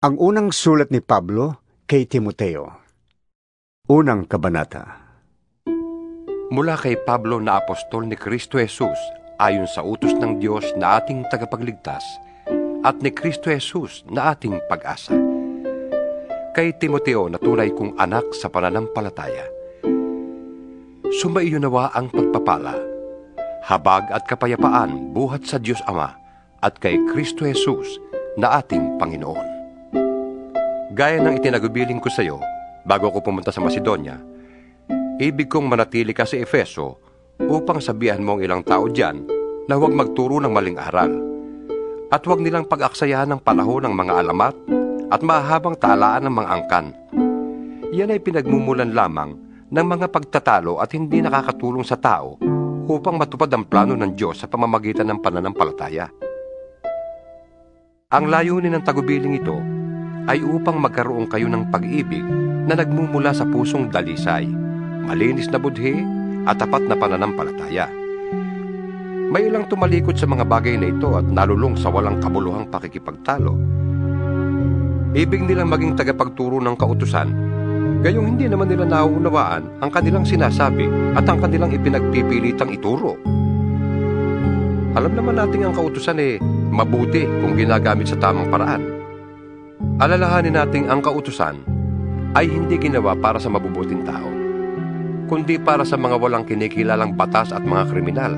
Ang unang sulat ni Pablo kay Timoteo. Unang kabanata. Mula kay Pablo na apostol ni Kristo Jesus ayon sa utos ng Diyos na ating tagapagligtas at ni Kristo Jesus na ating pag-asa. Kay Timoteo na tunay kong anak sa pananampalataya. Sumaiyo nawa ang pagpapala, habag at kapayapaan buhat sa Diyos Ama at kay Kristo Jesus na ating Panginoon. Gaya ng itinagubiling ko sa iyo bago ko pumunta sa Macedonia, ibig kong manatili ka sa Efeso upang sabihan mo ang ilang tao diyan na huwag magturo ng maling aral at huwag nilang pag-aksayahan ng panahon ng mga alamat at mahabang talaan ng mga angkan. Yan ay pinagmumulan lamang ng mga pagtatalo at hindi nakakatulong sa tao upang matupad ang plano ng Diyos sa pamamagitan ng pananampalataya. Ang layunin ng tagubiling ito ay upang magkaroon kayo ng pag-ibig na nagmumula sa pusong dalisay, malinis na budhi at tapat na pananampalataya. May ilang tumalikod sa mga bagay na ito at nalulong sa walang kabuluhang pakikipagtalo. Ibig nilang maging tagapagturo ng kautusan, gayong hindi naman nila nauunawaan ang kanilang sinasabi at ang kanilang ipinagpipilitang ituro. Alam naman natin ang kautusan mabuti kung ginagamit sa tamang paraan. Alalahanin nating ang kautusan ay hindi ginawa para sa mabubuting tao, kundi para sa mga walang kinikilalang batas at mga kriminal,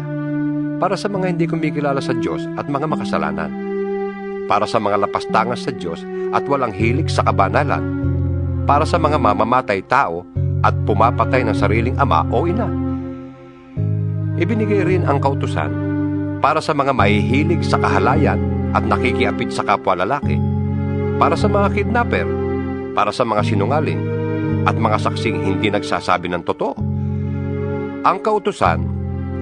para sa mga hindi kumikilala sa Diyos at mga makasalanan, para sa mga lapastangas sa Diyos at walang hilig sa kabanalan, para sa mga mamamatay tao at pumapatay ng sariling ama o ina. Ibinigay rin ang kautusan para sa mga mahihilig sa kahalayan at nakikiapid sa kapwa lalaki, para sa mga kidnapper, para sa mga sinungaling, at mga saksing hindi nagsasabi ng totoo. Ang kautusan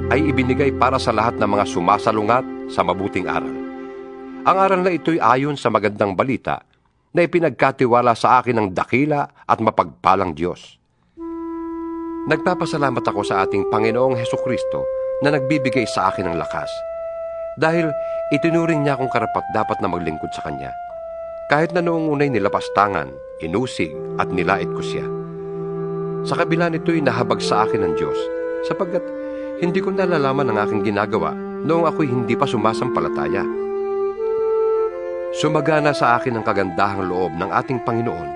ay ibinigay para sa lahat ng mga sumasalungat sa mabuting aral. Ang aral na ito'y ayon sa magandang balita na ipinagkatiwala sa akin ng dakila at mapagpalang Diyos. Nagpapasalamat ako sa ating Panginoong Hesukristo na nagbibigay sa akin ng lakas, dahil itinuring niya akong karapat-dapat na maglingkod sa Kanya. Kahit na noong unay nilapastangan, inusig at nilait ko siya. Sa kabila nito'y nahabag sa akin ng Diyos, sapagkat hindi ko nalalaman ang aking ginagawa noong ako'y hindi pa sumasampalataya. Sumagana sa akin ang kagandahang loob ng ating Panginoon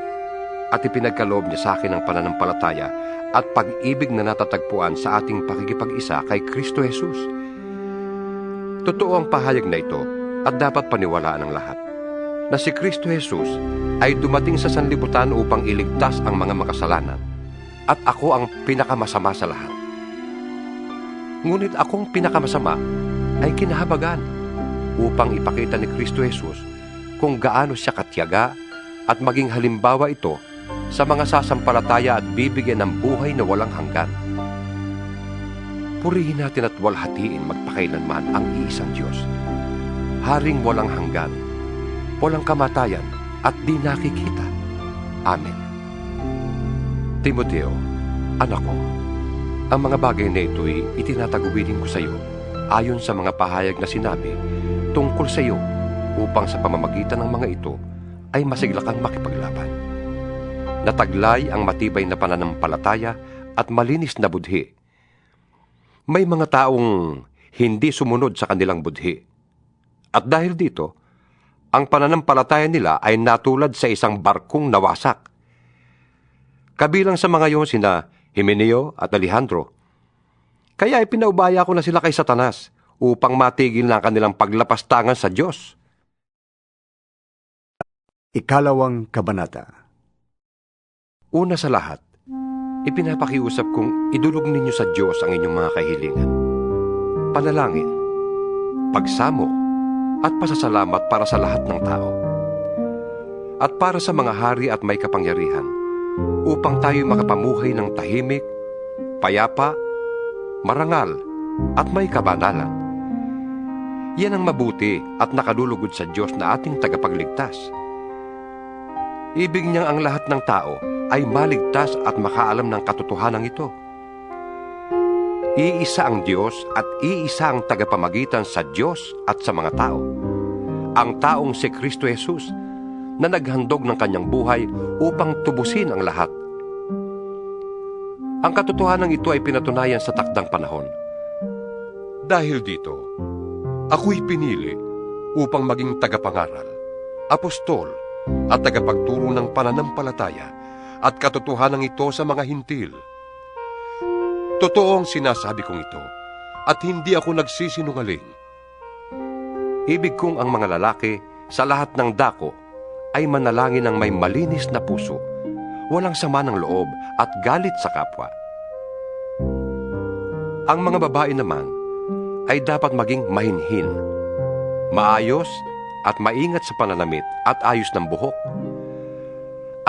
at ipinagkaloob niya sa akin ang pananampalataya at pag-ibig na natatagpuan sa ating pakikipag-isa kay Kristo Jesus. Totoo ang pahayag na ito at dapat paniwalaan ng lahat, na si Kristo Jesus ay dumating sa sanlibutan upang iligtas ang mga makasalanan, at ako ang pinakamasama sa lahat. Ngunit akong pinakamasama ay kinahabagan upang ipakita ni Kristo Jesus kung gaano siya katiyaga at maging halimbawa ito sa mga sasampalataya at bibigyan ng buhay na walang hanggan. Purihin natin at walhatiin magpakailanman ang iisang Diyos, Haring walang hanggan, walang kamatayan at di nakikita. Amen. Timoteo, anak ko, ang mga bagay na ito'y itinatagubilin ko sa iyo ayon sa mga pahayag na sinabi tungkol sa iyo, upang sa pamamagitan ng mga ito ay masigla kang makipaglaban. Nataglay ang matibay na pananampalataya at malinis na budhi. May mga taong hindi sumunod sa kanilang budhi, at dahil dito, ang pananampalataya nila ay natulad sa isang barkong nawasak. Kabilang sa mga iyon sina Himeneo at Alejandro. Kaya ay pinaubaya ko na sila kay Satanas upang matigil na ang kanilang paglapastangan sa Diyos. Ikalawang kabanata. Una sa lahat, ipinapakiusap kong idulog ninyo sa Diyos ang inyong mga kahilingan, panalangin, pagsamo, at pasasalamat para sa lahat ng tao, at para sa mga hari at may kapangyarihan, upang tayo makapamuhay ng tahimik, payapa, marangal, at may kabanalan. Yan ang mabuti at nakalulugod sa Diyos na ating tagapagligtas. Ibig niyang ang lahat ng tao ay maligtas at makaalam ng katotohanan ito. Iisa ang Diyos at iisa ang tagapamagitan sa Diyos at sa mga tao, ang taong si Kristo Jesus, na naghandog ng kanyang buhay upang tubusin ang lahat. Ang katotohanan ito ay pinatunayan sa takdang panahon. Dahil dito, ako'y pinili upang maging tagapangaral, apostol, at tagapagturo ng pananampalataya at katotohanan ito sa mga hintil. Totoo ang sinasabi kong ito at hindi ako nagsisinungaling. Ibig kong ang mga lalaki sa lahat ng dako ay manalangin ng may malinis na puso, walang sama ng loob at galit sa kapwa. Ang mga babae naman ay dapat maging mahinhin, maayos at maingat sa pananamit at ayos ng buhok.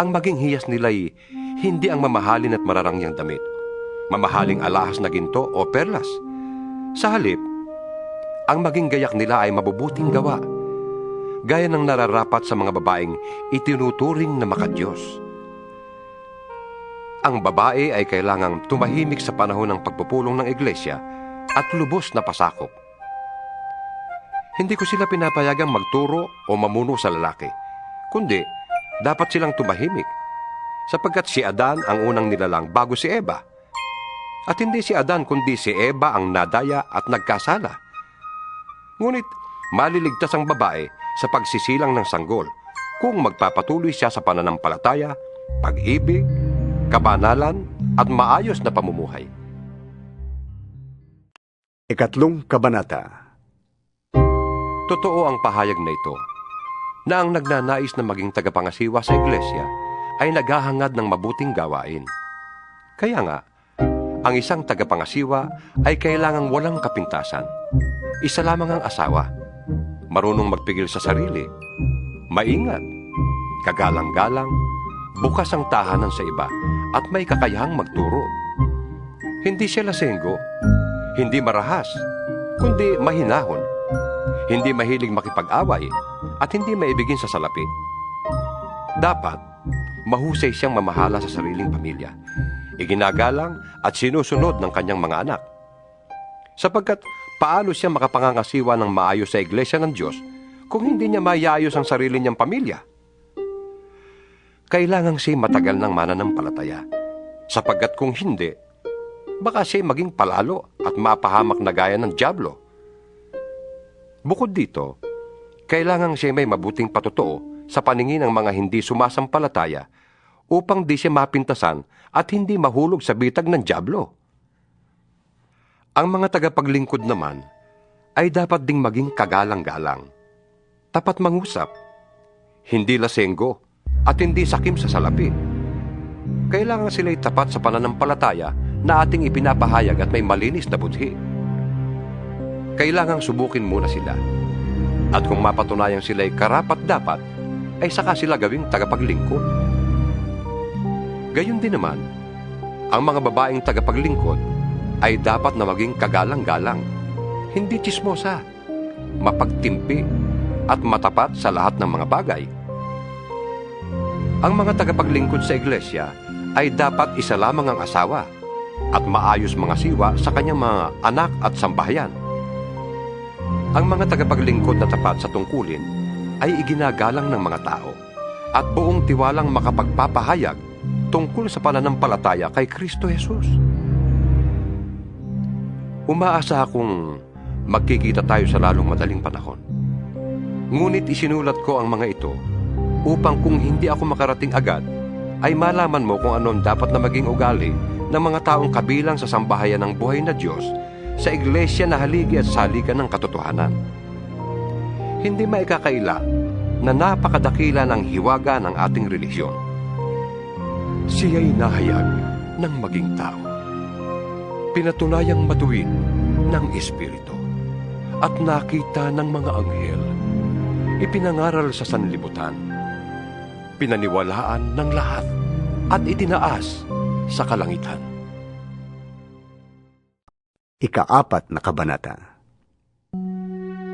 Ang maging hiyas nila'y hindi ang mamahalin at mararangyang damit, mamahaling alahas na ginto o perlas. Sa halip, ang maging gayak nila ay mabubuting gawa, gaya ng nararapat sa mga babaeng itinuturing na makadiyos. Ang babae ay kailangang tumahimik sa panahon ng pagpupulong ng iglesia at lubos na pasakop. Hindi ko sila pinapayagang magturo o mamuno sa lalaki, kundi dapat silang tumahimik, sapagkat si Adan ang unang nilalang bago si Eva. At hindi si Adan kundi si Eva ang nadaya at nagkasala. Ngunit maliligtas ang babae sa pagsisilang ng sanggol kung magpapatuloy siya sa pananampalataya, pag-ibig, kabanalan at maayos na pamumuhay. Ikatlong kabanata. Totoo ang pahayag na ito, na ang nagnanais na maging tagapangasiwa sa iglesia ay naghahangad ng mabuting gawain. Kaya nga, ang isang tagapangasiwa ay kailangang walang kapintasan. Isa lamang ang asawa, marunong magpigil sa sarili, maingat, kagalang-galang, bukas ang tahanan sa iba, at may kakayahang magturo. Hindi siya lasenggo, hindi marahas, kundi mahinahon, hindi mahilig makipag-away, at hindi maibigin sa salapi. Dapat, mahusay siyang mamahala sa sariling pamilya, iginagalang at sinusunod ng kanyang mga anak. Sapagkat paano siya makapangangasiwa ng maayos sa iglesia ng Diyos kung hindi niya maayos ang sarili niyang pamilya? Kailangang siya matagal ng mananampalataya, sapagkat kung hindi, baka siya maging palalo at mapahamak na gaya ng dyablo. Bukod dito, kailangang siya may mabuting patotoo sa paningin ng mga hindi sumasampalataya upang di siya mapintasan at hindi mahulog sa bitag ng dyablo. Ang mga tagapaglingkod naman ay dapat ding maging kagalang-galang, tapat mangusap, hindi lasenggo, at hindi sakim sa salapi. Kailangan sila'y tapat sa pananampalataya na ating ipinapahayag at may malinis na budhi. Kailangang subukin muna sila. At kung mapatunayan sila'y karapat-dapat, ay saka sila gawing tagapaglingkod. Gayon din naman, ang mga babaeng tagapaglingkod ay dapat na maging kagalang-galang, hindi tsismosa, mapagtimpi, at matapat sa lahat ng mga bagay. Ang mga tagapaglingkod sa iglesia ay dapat isa lamang ang asawa at maayos mga siwa sa kanyang mga anak at sambahayan. Ang mga tagapaglingkod na tapat sa tungkulin ay iginagalang ng mga tao at buong tiwalang makapagpapahayag tungkol sa pananampalataya kay Kristo Jesus. Umaasa akong magkikita tayo sa lalong madaling panahon. Ngunit isinulat ko ang mga ito upang kung hindi ako makarating agad, ay malaman mo kung ano dapat na maging ugali ng mga taong kabilang sa sambahayan ng buhay na Diyos sa iglesia na haligi at saligan ng katotohanan. Hindi maikakaila na napakadakila ng hiwaga ng ating relihiyon. Siya'y nahayag ng maging tao, pinatunayang matuwid ng Espiritu, at nakita ng mga anghel, ipinangaral sa sanlibutan, pinaniwalaan ng lahat at itinaas sa kalangitan. Ikaapat na kabanata.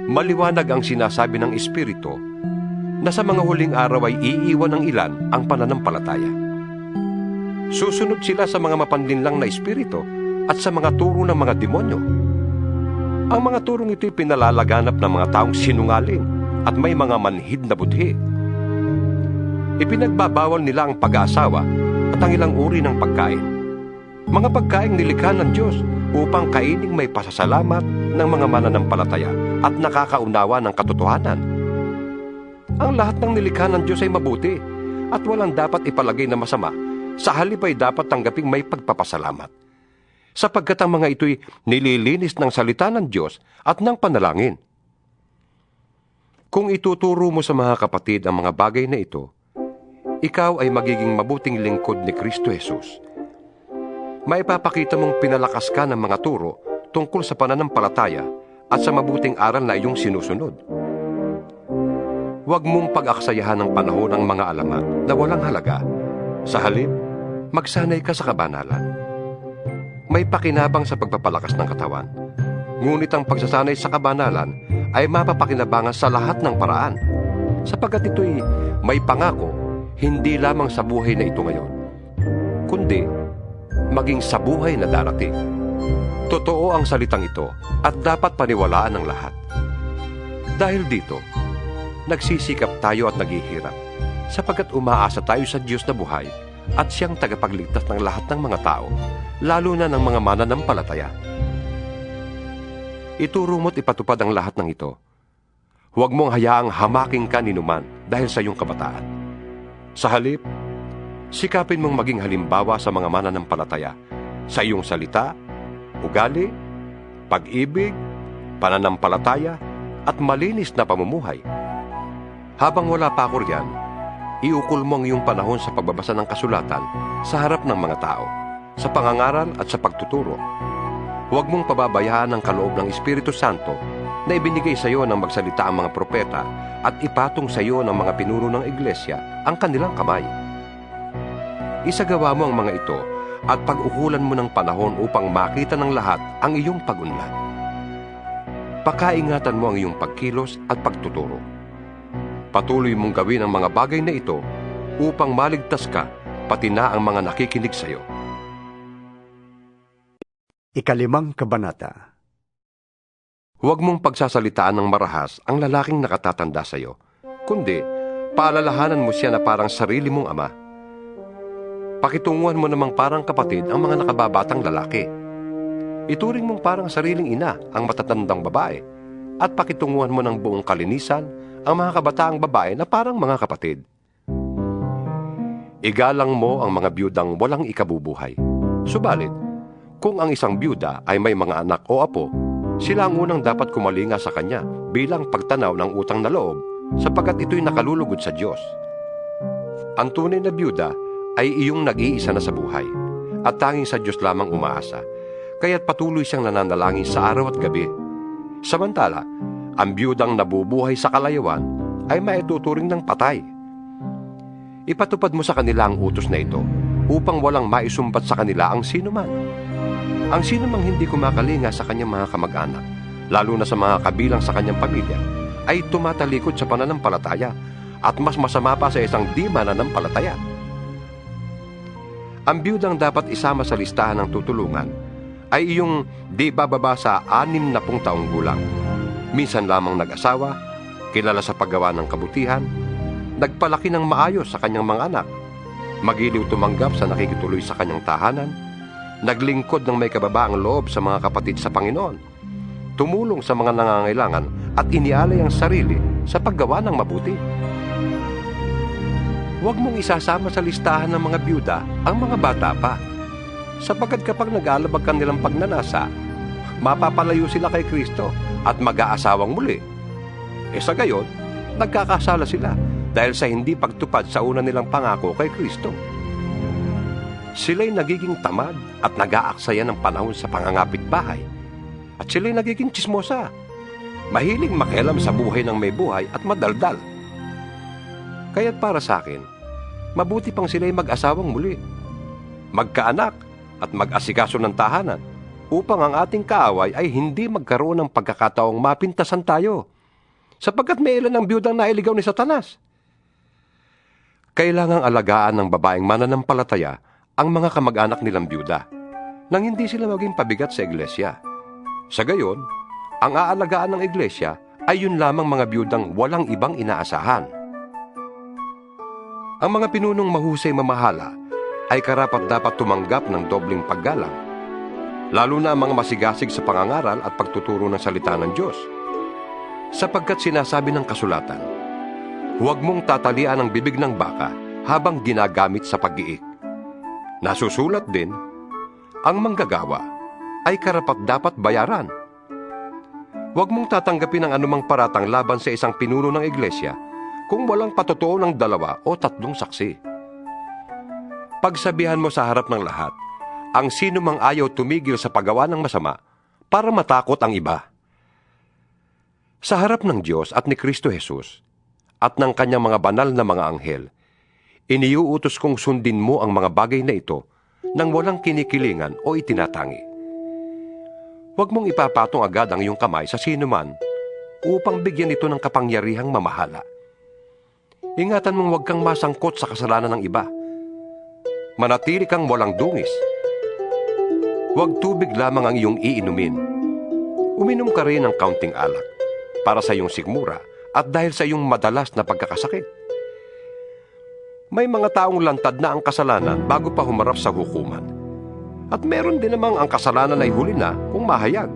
Maliwanag ang sinasabi ng Espiritu na sa mga huling araw ay iiwan ng ilan ang pananampalataya. Susunod sila sa mga mapanlinlang na espiritu at sa mga turo ng mga demonyo. Ang mga turong ito'y pinalalaganap ng mga taong sinungaling at may mga manhid na budhi. Ipinagbabawal nila ang pag-aasawa at ang ilang uri ng pagkain. Mga pagkaing nilikha ng Diyos upang kaining may pasasalamat ng mga mananampalataya at nakakaunawa ng katotohanan. Ang lahat ng nilikha ng Diyos ay mabuti at walang dapat ipalagay na masama. Sa halip ay dapat tanggaping may pagpapasalamat, sapagkat ang mga ito'y nililinis ng salita ng Diyos at ng panalangin. Kung ituturo mo sa mga kapatid ang mga bagay na ito, ikaw ay magiging mabuting lingkod ni Kristo Jesus. Maipapakita mong pinalakas ka ng mga turo tungkol sa pananampalataya at sa mabuting aral na iyong sinusunod. Huwag mong pag-aksayahan ng panahon ang mga alamat na walang halaga. Sa halip, magsanay ka sa kabanalan. May pakinabang sa pagpapalakas ng katawan. Ngunit ang pagsasanay sa kabanalan ay mapapakinabangan sa lahat ng paraan, sapagkat ito'y may pangako hindi lamang sa buhay na ito ngayon, kundi maging sa buhay na darating. Totoo ang salitang ito at dapat paniwalaan ng lahat. Dahil dito, nagsisikap tayo at naghihirap, sapagkat umaasa tayo sa Diyos na buhay at siyang tagapagligtas ng lahat ng mga tao, lalo na ng mga mananampalataya. Ituro mo't ipatupad ang lahat ng ito. Huwag mong hayaang hamaking ka ninuman dahil sa iyong kabataan. Sa halip, sikapin mong maging halimbawa sa mga mananampalataya sa iyong salita, ugali, pag-ibig, pananampalataya, at malinis na pamumuhay. Habang wala pa ako riyan, iukol mo ang iyong panahon sa pagbabasa ng kasulatan sa harap ng mga tao, sa pangangaral at sa pagtuturo. Huwag mong pababayaan ang kaloob ng Espiritu Santo na ibinigay sa iyo ng magsalita ang mga propeta at ipatong sa iyo ng mga pinuro ng iglesia ang kanilang kamay. Isagawa mo ang mga ito at pag-ukulan mo ng panahon upang makita ng lahat ang iyong pag-unlad. Pakaingatan mo ang iyong pagkilos at pagtuturo. Patuloy mong gawin ang mga bagay na ito upang maligtas ka, pati na ang mga nakikinig sa iyo. 5 Kabanata. Huwag mong pagsasalitaan ng marahas ang lalaking nakatatanda sa iyo, kundi paalalahanan mo siya na parang sarili mong ama. Pakitunguhan mo namang parang kapatid ang mga nakababatang lalaki. Ituring mong parang sariling ina ang matatandang babae, at pakitunguhan mo ng buong kalinisan ang mga kabataang babae na parang mga kapatid. Igalang mo ang mga biyudang walang ikabubuhay. Subalit, kung ang isang biyuda ay may mga anak o apo, sila ang unang dapat kumalinga sa kanya bilang pagtanaw ng utang na loob, sapagkat ito'y nakalulugod sa Diyos. Ang tunay na biyuda ay iyong nag-iisa na sa buhay, at tanging sa Diyos lamang umaasa, kaya't patuloy siyang nananalangin sa araw at gabi. Samantala, ang biyudang nabubuhay sa kalayawan ay maituturing ng patay. Ipatupad mo sa kanila ang utos na ito upang walang maisumbat sa kanila ang sinuman. Ang sinumang hindi kumakalinga sa kanyang mga kamag-anak, lalo na sa mga kabilang sa kanyang pamilya, ay tumatalikod sa pananampalataya at mas masama pa sa isang di mananampalataya. Ang biyudang dapat isama sa listahan ng tutulungan ay iyong di bababa sa 60 taong gulang. Minsan lamang nag-asawa, kilala sa paggawa ng kabutihan, nagpalaki ng maayos sa kanyang mga anak, magiliw tumanggap sa nakikituloy sa kanyang tahanan, naglingkod ng may kababaang loob sa mga kapatid sa Panginoon, tumulong sa mga nangangailangan at inialay ang sarili sa paggawa ng mabuti. Huwag mong isasama sa listahan ng mga biyuda ang mga bata pa, sapagkat kapag nag-aalabag ka nilang pagnanasa, mapapalayo sila kay Kristo at mag-aasawang muli. Sa gayon, nagkakasala sila dahil sa hindi pagtupad sa una nilang pangako kay Kristo. Sila'y nagiging tamad at nag-aaksaya ng panahon sa pangangapit bahay. At sila'y nagiging tsismosa, mahilig makialam sa buhay ng may buhay at madaldal. Kaya't para sa akin, mabuti pang sila'y mag-asawang muli, magkaanak at mag-asikaso ng tahanan, upang ang ating kaaway ay hindi magkaroon ng pagkakataong mapintasan tayo, sapagkat may ilan ng biyudang nailigaw ni Satanas. Kailangang alagaan ng babaeng mananampalataya ang mga kamag-anak nilang biyuda, nang hindi sila maging pabigat sa iglesia. Sa gayon, ang aalagaan ng iglesia ay yun lamang mga biyudang walang ibang inaasahan. Ang mga pinunong mahusay mamahala ay karapat-dapat tumanggap ng dobling paggalang, lalo na ang mga masigasig sa pangangaral at pagtuturo ng salita ng Diyos. Sapagkat sinasabi ng kasulatan, huwag mong tatalian ang bibig ng baka habang ginagamit sa pag-iik. Nasusulat din, ang manggagawa ay karapat-dapat bayaran. Huwag mong tatanggapin ang anumang paratang laban sa isang pinuno ng iglesia kung walang patotoo ng 2 o 3 saksi. Pagsabihan mo sa harap ng lahat, ang sino mang ayaw tumigil sa paggawa ng masama para matakot ang iba. Sa harap ng Diyos at ni Kristo Jesus at ng kanyang mga banal na mga anghel, iniuutos kong sundin mo ang mga bagay na ito nang walang kinikilingan o itinatangi. Huwag mong ipapatong agad ang iyong kamay sa sino man upang bigyan ito ng kapangyarihang mamahala. Ingatan mong huwag kang masangkot sa kasalanan ng iba. Manatili kang walang dungis. Huwag tubig lamang ang iyong iinumin. Uminom ka rin ng kaunting alak para sa iyong sigmura at dahil sa iyong madalas na pagkakasakit. May mga taong lantad na ang kasalanan bago pa humarap sa hukuman. At meron din namang ang kasalanan ay huli na kung mahayag.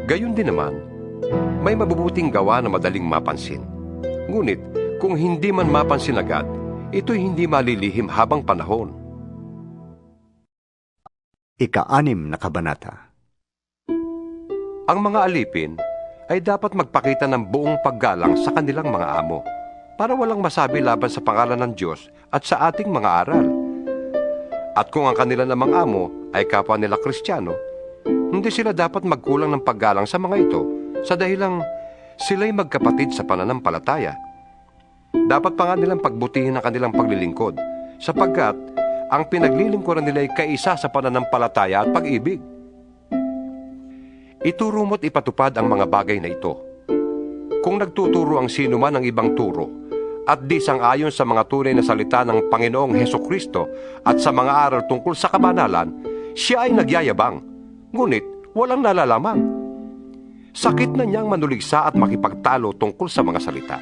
Gayon din naman, may mabubuting gawa na madaling mapansin. Ngunit, kung hindi man mapansin agad, ito'y hindi malilihim habang panahon. 6 na kabanata. Ang mga alipin ay dapat magpakita ng buong paggalang sa kanilang mga amo para walang masabi laban sa pangalan ng Diyos at sa ating mga aral. At kung ang kanila namang amo ay kapwa nila Kristiyano, hindi sila dapat magkulang ng paggalang sa mga ito sa dahilang sila'y magkapatid sa pananampalataya. Dapat pa nga nilang pagbutihin ang kanilang paglilingkod sapagkat ang pinaglilingkuran nila ay kaisa sa pananampalataya at pag-ibig. Ituro mo't ipatupad ang mga bagay na ito. Kung nagtuturo ang sino man ng ibang turo at di sang-ayon sa mga tunay na salita ng Panginoong Hesukristo at sa mga aral tungkol sa kabanalan, siya ay nagyayabang, ngunit walang nalalaman. Sakit na niyang manuligsa at makipagtalo tungkol sa mga salita.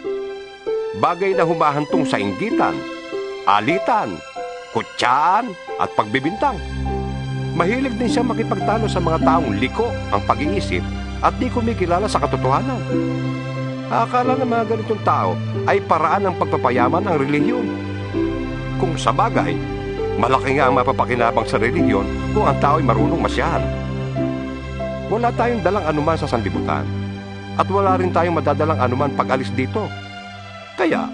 Bagay na humahantong sa inggitan, alitan, kutsaan at pagbibintang. Mahilig din siya makipagtalo sa mga taong liko ang pag-iisip at di kumikilala sa katotohanan. Akala ng mga ganitong tao ay paraan ng pagpapayaman ang relihiyon. Kung sa bagay, malaki nga ang mapapakinabang sa relihiyon kung ang tao ay marunong masyahan. Wala tayong dalang anuman sa sanlibutan at wala rin tayong madadalang anuman pag-alis dito. Kaya,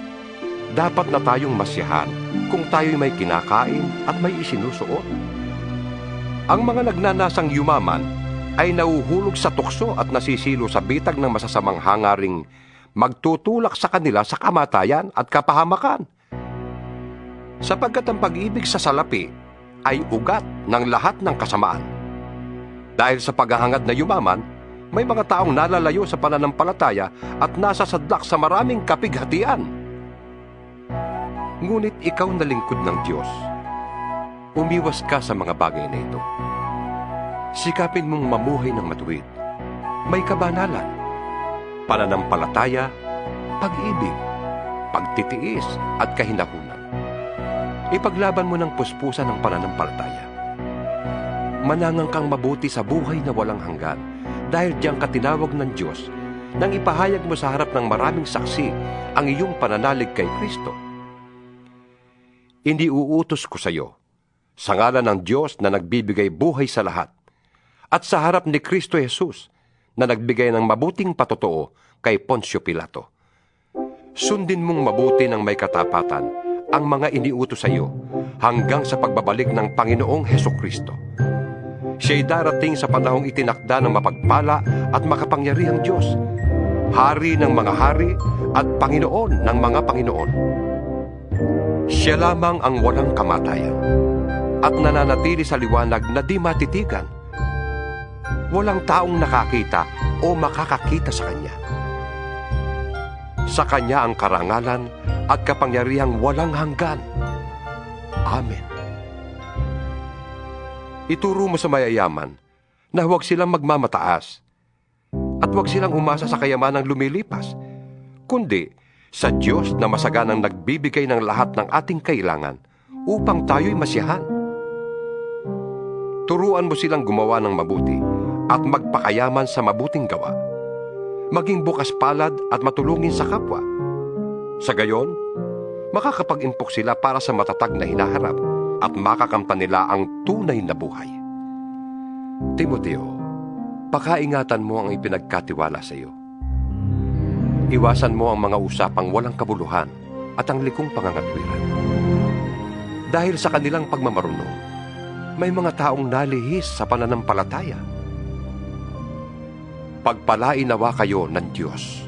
dapat na tayong masyahan kung tayo'y may kinakain at may isinusuot. Ang mga nagnanasang yumaman ay nauhulog sa tukso at nasisilo sa bitag ng masasamang hangaring magtutulak sa kanila sa kamatayan at kapahamakan. Sapagkat ang pag-ibig sa salapi ay ugat ng lahat ng kasamaan. Dahil sa paghahangad na yumaman, may mga taong nalalayo sa pananampalataya at nasasadlak sa maraming kapighatian. Ngunit ikaw na lingkod ng Diyos, umiwas ka sa mga bagay na ito. Sikapin mong mamuhay ng matuwid, may kabanalan, pananampalataya, pag-ibig, pagtitiis at kahinahunan. Ipaglaban mo ng puspusan ng pananampalataya. Manangang kang mabuti sa buhay na walang hanggan dahil diyang katinawag ng Diyos nang ipahayag mo sa harap ng maraming saksi ang iyong pananalig kay Kristo. Hindi uutos ko sa iyo, sa ngalan ng Diyos na nagbibigay buhay sa lahat, at sa harap ni Kristo Jesus na nagbigay ng mabuting patotoo kay Poncio Pilato. Sundin mong mabuti ng may katapatan ang mga iniutos sa iyo hanggang sa pagbabalik ng Panginoong Hesukristo. Siya'y darating sa panahong itinakda ng mapagpala at makapangyarihang Diyos, Hari ng mga hari at Panginoon ng mga Panginoon. Siya lamang ang walang kamatayan at nananatili sa liwanag na di matitigan. Walang taong nakakita o makakakita sa Kanya. Sa Kanya ang karangalan at kapangyarihang walang hanggan. Amen. Ituro mo sa mayayaman na huwag silang magmamataas at huwag silang umasa sa kayamanang lumilipas, kundi sa Diyos na masaganang nagbibigay ng lahat ng ating kailangan upang tayo'y masiyahan. Turuan mo silang gumawa ng mabuti at magpakayaman sa mabuting gawa. Maging bukas palad at matulungin sa kapwa. Sa gayon, makakapag-impok sila para sa matatag na hinaharap at makakamtan nila ang tunay na buhay. Timoteo, pakaingatan mo ang ipinagkatiwala sa iyo. Iwasan mo ang mga usapang walang kabuluhan at ang likong pangangatwiran. Dahil sa kanilang pagmamarunong, may mga taong nalihis sa pananampalataya. Pagpalain nawa kayo ng Diyos.